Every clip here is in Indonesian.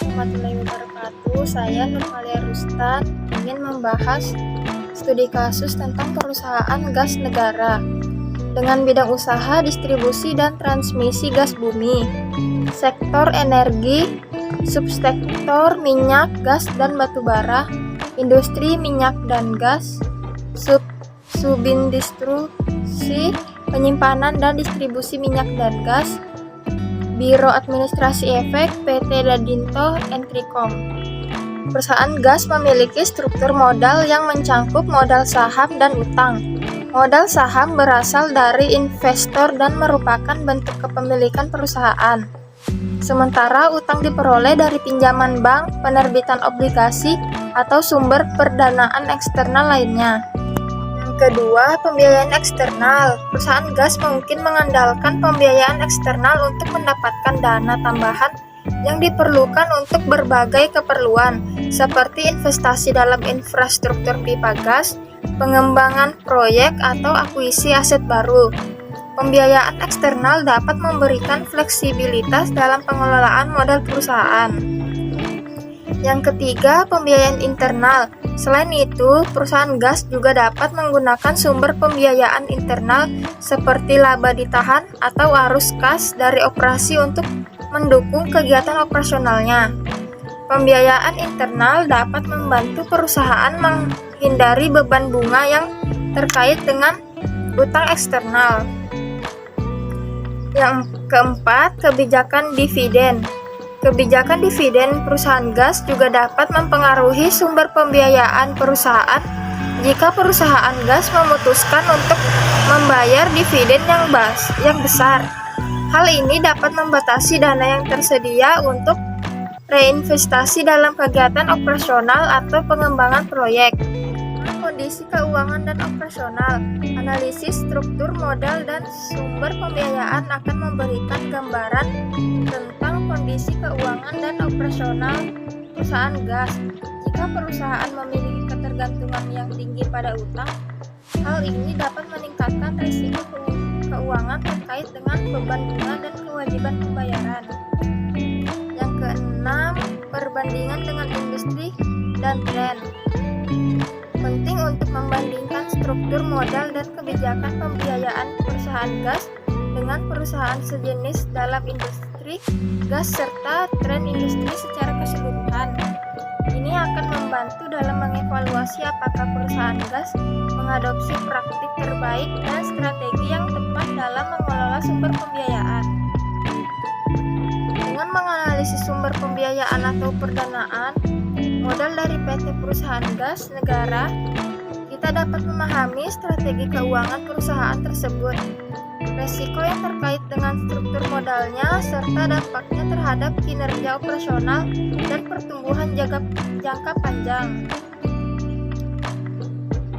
warahmatullahi wabarakatuh. Saya Nurmalia Rustan ingin membahas studi kasus tentang perusahaan gas negara dengan bidang usaha distribusi dan transmisi gas bumi, sektor energi, subsektor minyak, gas dan batubara, industri minyak dan gas, subindustri penyimpanan dan distribusi minyak dan gas, Biro Administrasi Efek PT Dadinto Entricom. Perusahaan gas memiliki struktur modal yang mencangkup modal saham dan utang. Modal saham berasal dari investor dan merupakan bentuk kepemilikan perusahaan. Sementara utang diperoleh dari pinjaman bank, penerbitan obligasi, atau sumber perdanaan eksternal lainnya. Kedua, pembiayaan eksternal. Perusahaan gas mungkin mengandalkan pembiayaan eksternal untuk mendapatkan dana tambahan yang diperlukan untuk berbagai keperluan, seperti investasi dalam infrastruktur pipa gas, pengembangan proyek, atau akuisisi aset baru. Pembiayaan eksternal dapat memberikan fleksibilitas dalam pengelolaan modal perusahaan. Yang ketiga, pembiayaan internal. Selain itu, perusahaan gas juga dapat menggunakan sumber pembiayaan internal seperti laba ditahan atau arus kas dari operasi untuk mendukung kegiatan operasionalnya. Pembiayaan internal dapat membantu perusahaan menghindari beban bunga yang terkait dengan utang eksternal. Yang keempat, kebijakan dividen. Kebijakan dividen perusahaan gas juga dapat mempengaruhi sumber pembiayaan perusahaan jika perusahaan gas memutuskan untuk membayar dividen yang besar. Hal ini dapat membatasi dana yang tersedia untuk reinvestasi dalam kegiatan operasional atau pengembangan proyek. Kondisi keuangan dan operasional. Analisis struktur modal dan sumber pembiayaan akan memberikan gambaran tentang kondisi keuangan dan operasional perusahaan gas. Jika perusahaan memiliki ketergantungan yang tinggi pada utang, hal ini dapat meningkatkan risiko keuangan terkait dengan beban bunga dan kewajiban pembayaran. Yang keenam, perbandingan dengan industri dan tren. Penting untuk membandingkan struktur modal dan kebijakan pembiayaan perusahaan gas dengan perusahaan sejenis dalam industri gas serta tren industri secara keseluruhan. Ini akan membantu dalam mengevaluasi apakah perusahaan gas mengadopsi praktik terbaik dan strategi yang tepat dalam mengelola sumber pembiayaan. Dengan menganalisis sumber pembiayaan atau perdanaan modal dari PT Perusahaan Gas Negara, kita dapat memahami strategi keuangan perusahaan tersebut, resiko yang terkait dengan struktur modalnya, serta dampaknya terhadap kinerja operasional dan pertumbuhan jangka panjang.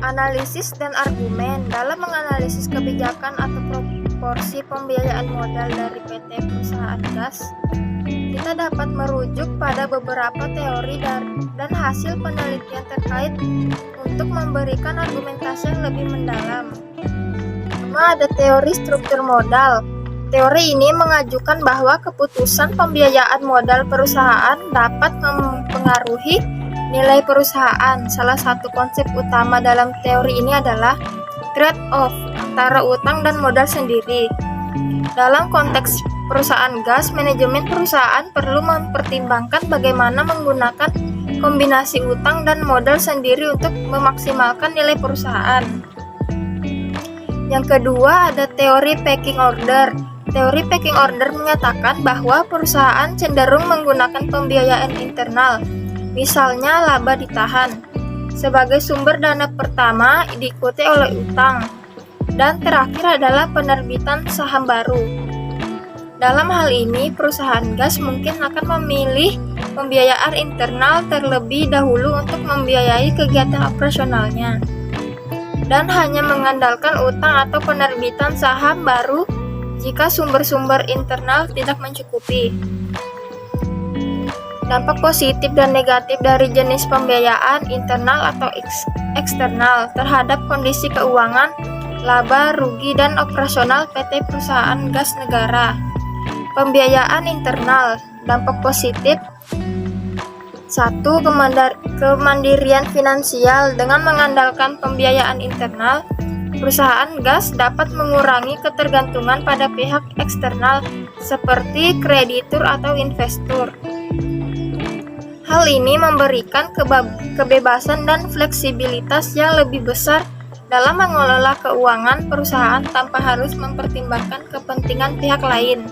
Analisis dan argumen. Dalam menganalisis kebijakan atau proporsi pembiayaan modal dari PT Perusahaan Gas, kita dapat merujuk pada beberapa teori dan hasil penelitian terkait untuk memberikan argumentasi yang lebih mendalam. Pertama, ada teori struktur modal. Teori ini mengajukan bahwa keputusan pembiayaan modal perusahaan dapat mempengaruhi nilai perusahaan. Salah satu konsep utama dalam teori ini adalah trade-off antara utang dan modal sendiri. Dalam konteks perusahaan gas, manajemen perusahaan perlu mempertimbangkan bagaimana menggunakan kombinasi utang dan modal sendiri untuk memaksimalkan nilai perusahaan. Yang kedua, ada teori pecking order. Teori pecking order menyatakan bahwa perusahaan cenderung menggunakan pembiayaan internal, misalnya laba ditahan, sebagai sumber dana pertama, diikuti oleh utang, dan terakhir adalah penerbitan saham baru. Dalam hal ini, perusahaan gas mungkin akan memilih pembiayaan internal terlebih dahulu untuk membiayai kegiatan operasionalnya, dan hanya mengandalkan utang atau penerbitan saham baru jika sumber-sumber internal tidak mencukupi. Dampak positif dan negatif dari jenis pembiayaan internal atau eksternal terhadap kondisi keuangan, laba, rugi, dan operasional PT Perusahaan Gas Negara. Pembiayaan internal, dampak positif 1. Kemandirian finansial. Dengan mengandalkan pembiayaan internal, perusahaan gas dapat mengurangi ketergantungan pada pihak eksternal seperti kreditur atau investor. Hal ini memberikan kebebasan dan fleksibilitas yang lebih besar dalam mengelola keuangan perusahaan tanpa harus mempertimbangkan kepentingan pihak lain.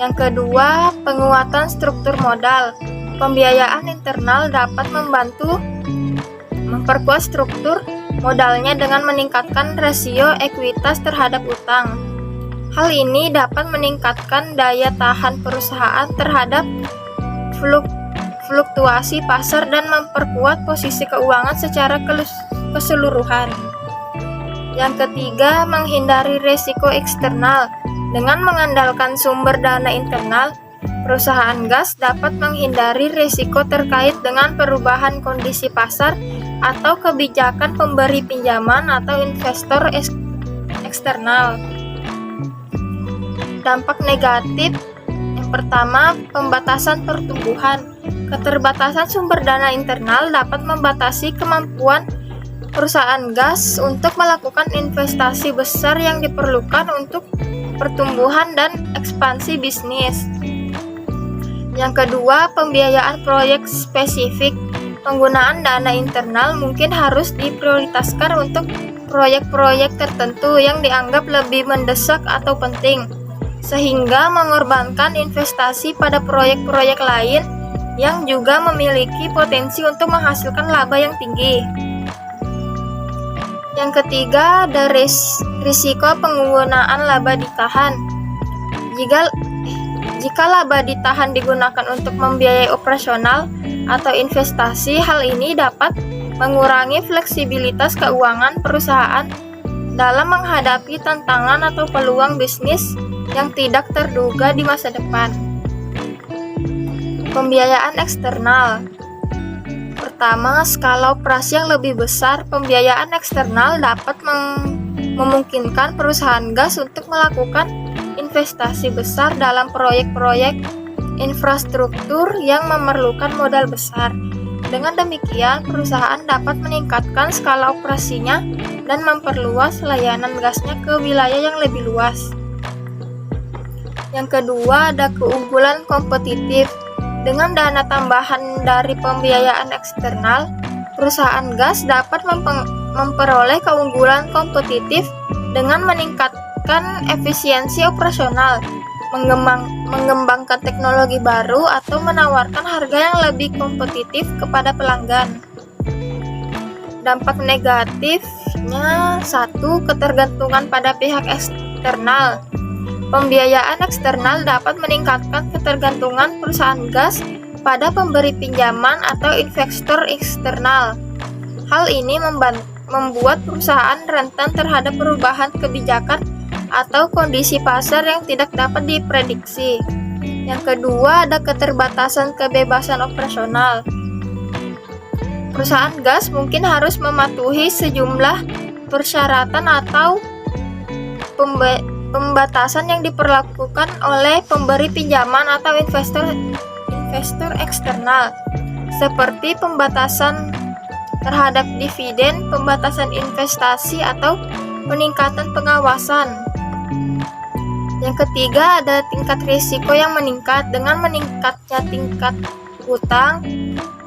Yang kedua, penguatan struktur modal. Pembiayaan internal dapat membantu memperkuat struktur modalnya dengan meningkatkan rasio ekuitas terhadap utang. Hal ini dapat meningkatkan daya tahan perusahaan terhadap fluktuasi pasar dan memperkuat posisi keuangan secara keseluruhan. Yang ketiga, menghindari risiko eksternal. Dengan mengandalkan sumber dana internal, perusahaan gas dapat menghindari risiko terkait dengan perubahan kondisi pasar atau kebijakan pemberi pinjaman atau investor eksternal. Dampak negatif yang pertama, pembatasan pertumbuhan. Keterbatasan sumber dana internal dapat membatasi kemampuan perusahaan gas untuk melakukan investasi besar yang diperlukan untuk pertumbuhan dan ekspansi bisnis. Yang kedua, pembiayaan proyek spesifik. Penggunaan dana internal mungkin harus diprioritaskan untuk proyek-proyek tertentu yang dianggap lebih mendesak atau penting, sehingga mengorbankan investasi pada proyek-proyek lain yang juga memiliki potensi untuk menghasilkan laba yang tinggi. Yang ketiga, ada risiko penggunaan laba ditahan. Jika laba ditahan digunakan untuk membiayai operasional atau investasi, hal ini dapat mengurangi fleksibilitas keuangan perusahaan dalam menghadapi tantangan atau peluang bisnis yang tidak terduga di masa depan. Pembiayaan eksternal. Pertama, skala operasi yang lebih besar. Pembiayaan eksternal dapat memungkinkan perusahaan gas untuk melakukan investasi besar dalam proyek-proyek infrastruktur yang memerlukan modal besar. Dengan demikian, perusahaan dapat meningkatkan skala operasinya dan memperluas layanan gasnya ke wilayah yang lebih luas. Yang kedua, ada keunggulan kompetitif. Dengan dana tambahan dari pembiayaan eksternal, perusahaan gas dapat memperoleh keunggulan kompetitif dengan meningkatkan efisiensi operasional, mengembangkan teknologi baru, atau menawarkan harga yang lebih kompetitif kepada pelanggan. Dampak negatifnya, 1. Ketergantungan pada pihak eksternal. Pembiayaan eksternal dapat meningkatkan ketergantungan perusahaan gas pada pemberi pinjaman atau investor eksternal. Hal ini membuat perusahaan rentan terhadap perubahan kebijakan atau kondisi pasar yang tidak dapat diprediksi. Yang kedua, ada keterbatasan kebebasan operasional. Perusahaan gas mungkin harus mematuhi sejumlah persyaratan atau pembatasan yang diperlakukan oleh pemberi pinjaman atau investor eksternal, seperti pembatasan terhadap dividen, pembatasan investasi, atau peningkatan pengawasan. Yang ketiga, ada tingkat risiko yang meningkat. Dengan meningkatnya tingkat utang,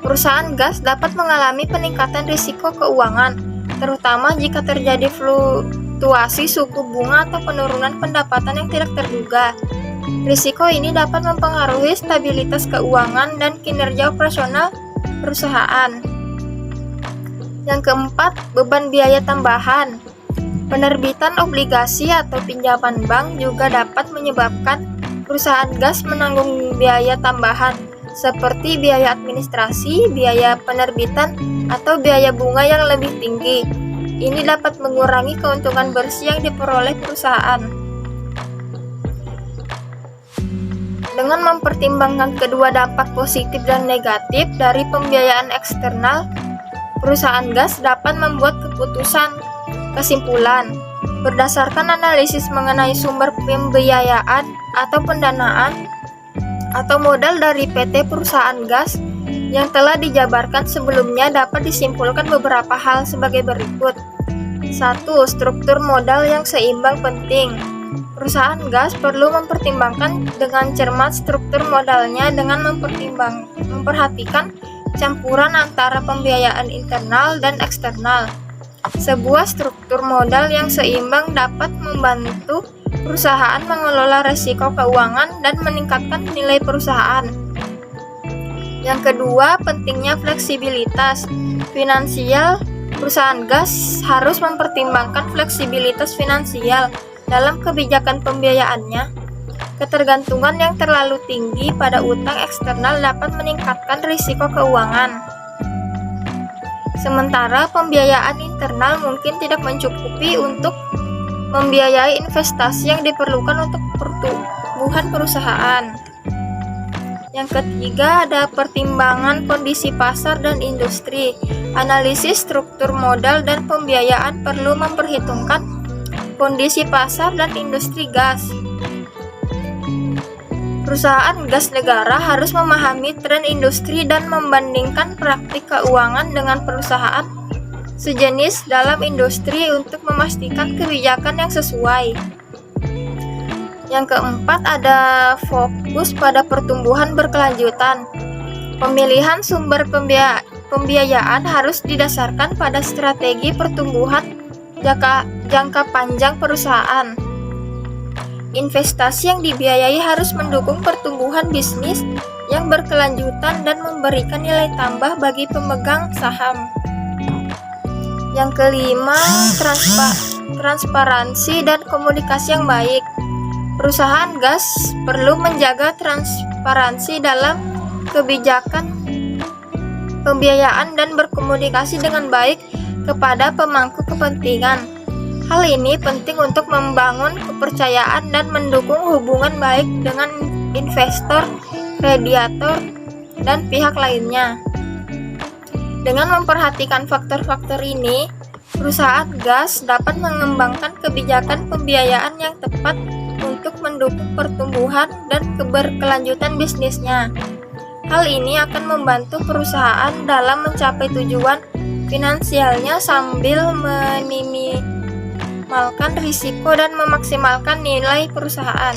perusahaan gas dapat mengalami peningkatan risiko keuangan, terutama jika terjadi fluktuasi suku bunga atau penurunan pendapatan yang tidak terduga. Risiko ini dapat mempengaruhi stabilitas keuangan dan kinerja operasional perusahaan. Yang keempat, beban biaya tambahan. Penerbitan obligasi atau pinjaman bank juga dapat menyebabkan perusahaan gas menanggung biaya tambahan, seperti biaya administrasi, biaya penerbitan, atau biaya bunga yang lebih tinggi. Ini dapat mengurangi keuntungan bersih yang diperoleh perusahaan. Dengan mempertimbangkan kedua dampak positif dan negatif dari pembiayaan eksternal, perusahaan gas dapat membuat kesimpulan berdasarkan analisis mengenai sumber pembiayaan atau pendanaan atau modal dari PT perusahaan gas Yang telah dijabarkan sebelumnya dapat disimpulkan beberapa hal sebagai berikut. 1. Struktur modal yang seimbang penting. Perusahaan gas perlu mempertimbangkan dengan cermat struktur modalnya dengan memperhatikan campuran antara pembiayaan internal dan eksternal. Sebuah struktur modal yang seimbang dapat membantu perusahaan mengelola risiko keuangan dan meningkatkan nilai perusahaan. Yang kedua, pentingnya fleksibilitas finansial. Perusahaan gas harus mempertimbangkan fleksibilitas finansial dalam kebijakan pembiayaannya. Ketergantungan yang terlalu tinggi pada utang eksternal dapat meningkatkan risiko keuangan. Sementara pembiayaan internal mungkin tidak mencukupi untuk membiayai investasi yang diperlukan untuk pertumbuhan perusahaan. Yang ketiga, ada pertimbangan kondisi pasar dan industri. Analisis struktur modal dan pembiayaan perlu memperhitungkan kondisi pasar dan industri gas. Perusahaan gas negara harus memahami tren industri dan membandingkan praktik keuangan dengan perusahaan sejenis dalam industri untuk memastikan kebijakan yang sesuai. Yang keempat, ada fokus pada pertumbuhan berkelanjutan. Pemilihan sumber pembiayaan harus didasarkan pada strategi pertumbuhan jangka panjang perusahaan. Investasi yang dibiayai harus mendukung pertumbuhan bisnis yang berkelanjutan dan memberikan nilai tambah bagi pemegang saham. Yang kelima, transparansi dan komunikasi yang baik. Perusahaan gas perlu menjaga transparansi dalam kebijakan pembiayaan dan berkomunikasi dengan baik kepada pemangku kepentingan. Hal ini penting untuk membangun kepercayaan dan mendukung hubungan baik dengan investor, kreditor, dan pihak lainnya. Dengan memperhatikan faktor-faktor ini, perusahaan gas dapat mengembangkan kebijakan pembiayaan yang tepat untuk mendukung pertumbuhan dan keberkelanjutan bisnisnya. Hal ini akan membantu perusahaan dalam mencapai tujuan finansialnya sambil meminimalkan risiko dan memaksimalkan nilai perusahaan.